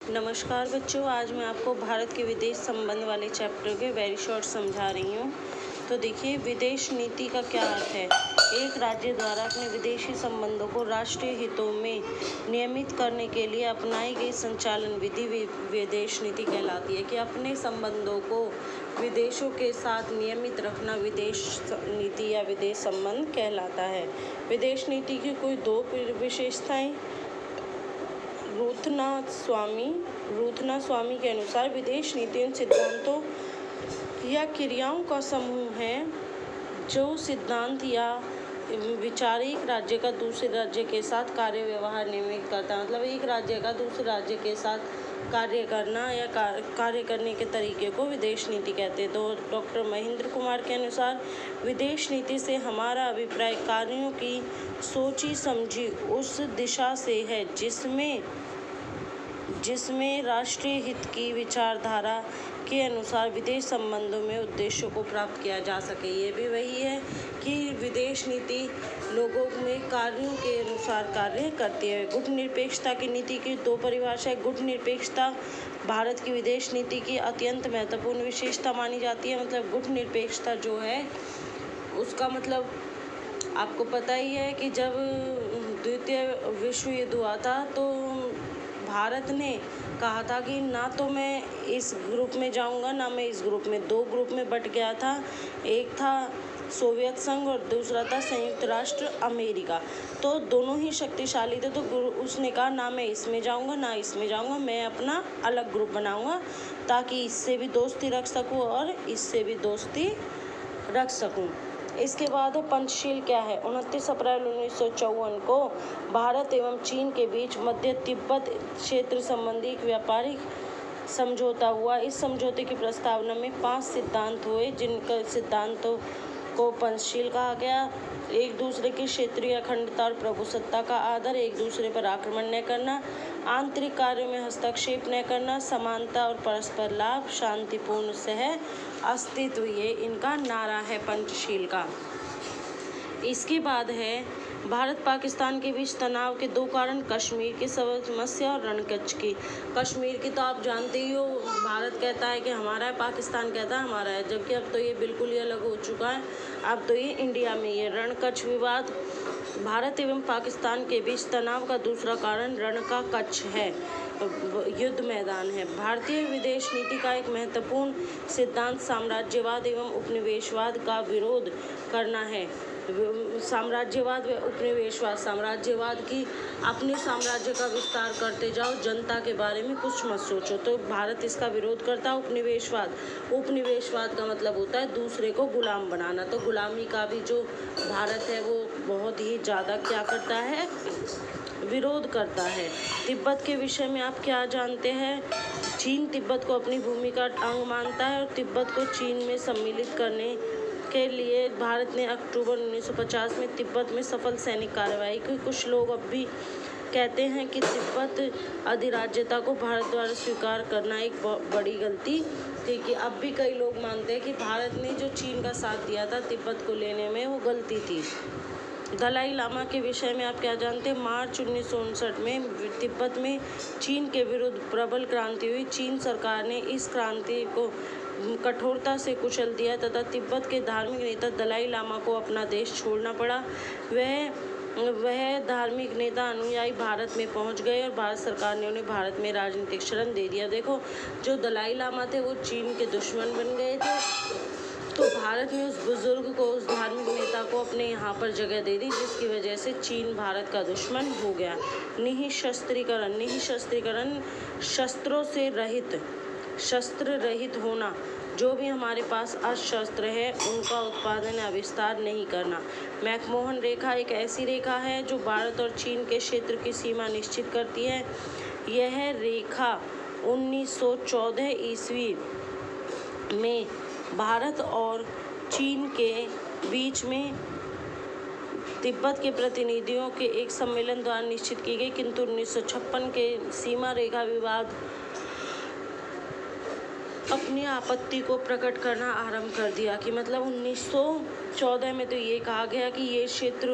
नमस्कार बच्चों, आज मैं आपको भारत के विदेश संबंध वाले चैप्टर के वेरी शॉर्ट समझा रही हूँ। तो देखिए, विदेश नीति का क्या अर्थ है। एक राज्य द्वारा अपने विदेशी संबंधों को राष्ट्रीय हितों में नियमित करने के लिए अपनाई गई संचालन विधि विदेश नीति कहलाती है। कि अपने संबंधों को विदेशों के साथ नियमित रखना विदेश नीति या विदेश संबंध कहलाता है। विदेश नीति की कोई दो विशेषताएं। रूथना स्वामी के अनुसार विदेश नीति उन सिद्धांतों या क्रियाओं का समूह है जो सिद्धांत या विचार एक राज्य का दूसरे राज्य के साथ कार्य व्यवहार नियमित करता है। मतलब एक राज्य का दूसरे राज्य के साथ कार्य करना या कार्य करने के तरीके को विदेश नीति कहते हैं। तो डॉक्टर महेंद्र कुमार के अनुसार विदेश नीति से हमारा अभिप्राय कार्यों की सोची समझी उस दिशा से है जिसमें राष्ट्रीय हित की विचारधारा के अनुसार विदेश संबंधों में उद्देश्यों को प्राप्त किया जा सके। ये भी वही है कि विदेश नीति लोगों में कार्यों के अनुसार कार्य करती है। गुटनिरपेक्षता की नीति की दो परिभाषाएं। गुटनिरपेक्षता भारत की विदेश नीति की अत्यंत महत्वपूर्ण विशेषता मानी जाती है। मतलब गुटनिरपेक्षता जो है उसका मतलब आपको पता ही है कि जब द्वितीय विश्व युद्ध हुआ था तो भारत ने कहा था कि ना तो मैं इस ग्रुप में जाऊंगा ना मैं इस ग्रुप में। दो ग्रुप में बट गया था, एक था सोवियत संघ और दूसरा था संयुक्त राष्ट्र अमेरिका। तो दोनों ही शक्तिशाली थे। तो उसने कहा ना मैं इसमें जाऊंगा ना इसमें जाऊंगा, मैं अपना अलग ग्रुप बनाऊंगा ताकि इससे भी दोस्ती रख सकूं और इससे भी दोस्ती रख सकूं। इसके बाद पंचशील क्या है। 29 अप्रैल 1954 को भारत एवं चीन के बीच मध्य तिब्बत क्षेत्र संबंधी एक व्यापारिक समझौता हुआ। इस समझौते की प्रस्तावना में 5 सिद्धांत हुए जिनका सिद्धांतों को पंचशील कहा गया। एक दूसरे की क्षेत्रीय अखंडता और प्रभुसत्ता का आदर, एक दूसरे पर आक्रमण न करना, आंतरिक कार्यों में हस्तक्षेप न करना, समानता और परस्पर लाभ, शांतिपूर्ण सह अस्तित्व, ये इनका नारा है पंचशील का। इसके बाद है भारत पाकिस्तान के बीच तनाव के दो कारण। कश्मीर की समस्या और रणकच्छ की। कश्मीर की तो आप जानते ही हो, भारत कहता है कि हमारा है, पाकिस्तान कहता है हमारा है, जबकि अब तो ये बिल्कुल ही अलग हो चुका है। अब तो ये इंडिया में ये रणकच्छ विवाद। भारत एवं पाकिस्तान के बीच तनाव का दूसरा कारण रण का कच्छ है, युद्ध मैदान है। भारतीय विदेश नीति का एक महत्वपूर्ण सिद्धांत साम्राज्यवाद एवं उपनिवेशवाद का विरोध करना है। साम्राज्यवाद व उपनिवेशवाद। साम्राज्यवाद की अपने साम्राज्य का विस्तार करते जाओ, जनता के बारे में कुछ मत सोचो, तो भारत इसका विरोध करता है। उपनिवेशवाद का मतलब होता है दूसरे को गुलाम बनाना। तो गुलामी का भी जो भारत है वो बहुत ही ज़्यादा क्या करता है, विरोध करता है। तिब्बत के विषय में आप क्या जानते हैं। चीन तिब्बत को अपनी भूमि का अंग मानता है और तिब्बत को चीन में सम्मिलित करने के लिए भारत ने अक्टूबर 1950 में तिब्बत में सफल सैनिक कार्रवाई की। कुछ लोग अब भी कहते हैं कि तिब्बत अधिराज्यता को भारत द्वारा स्वीकार करना एक बड़ी गलती थी। कि अब भी कई लोग मानते हैं कि भारत ने जो चीन का साथ दिया था तिब्बत को लेने में, वो गलती थी। दलाई लामा के विषय में आप क्या जानते हैं। मार्च 1959 में तिब्बत में चीन के विरुद्ध प्रबल क्रांति हुई। चीन सरकार ने इस क्रांति को कठोरता से कुचल दिया तथा तिब्बत के धार्मिक नेता दलाई लामा को अपना देश छोड़ना पड़ा। वह धार्मिक नेता अनुयायी भारत में पहुंच गए और भारत सरकार ने उन्हें भारत में राजनीतिक शरण दे दिया। देखो, जो दलाई लामा थे वो चीन के दुश्मन बन गए थे, तो भारत ने उस बुजुर्ग को, उस धार्मिक नेता को अपने यहाँ पर जगह दे दी, जिसकी वजह से चीन भारत का दुश्मन हो गया। निःशस्त्रीकरण शस्त्रों से रहित, शस्त्र रहित होना। जो भी हमारे पास अशस्त्र है उनका उत्पादन या विस्तार नहीं करना। मैकमोहन रेखा एक ऐसी रेखा है जो भारत और चीन के क्षेत्र की सीमा निश्चित करती है। यह रेखा 1914 ईस्वी में भारत और चीन के बीच में तिब्बत के प्रतिनिधियों के एक सम्मेलन द्वारा निश्चित की गई, किंतु 1956 के सीमा रेखा विवाद अपनी आपत्ति को प्रकट करना आरंभ कर दिया कि मतलब 1914 में तो ये कहा गया कि ये क्षेत्र,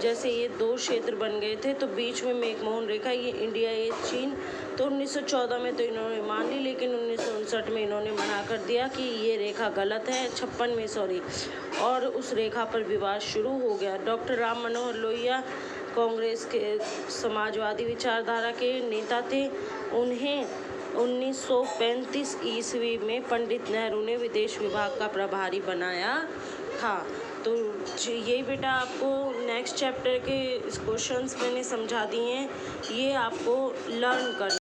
जैसे ये दो क्षेत्र बन गए थे तो बीच में मैकमोहन रेखा, ये इंडिया ये चीन, तो 1914 में तो इन्होंने मान ली, लेकिन 1959 में इन्होंने मना कर दिया कि ये रेखा गलत है, 56 में सॉरी, और उस रेखा पर विवाद शुरू हो गया। डॉक्टर राम मनोहर लोहिया कांग्रेस के समाजवादी विचारधारा के नेता थे। उन्हें 1935 ईस्वी में पंडित नेहरू ने विदेश विभाग का प्रभारी बनाया था। तो ये बेटा आपको नेक्स्ट चैप्टर के क्वेश्चंस मैंने समझा दिए हैं, ये आपको लर्न कर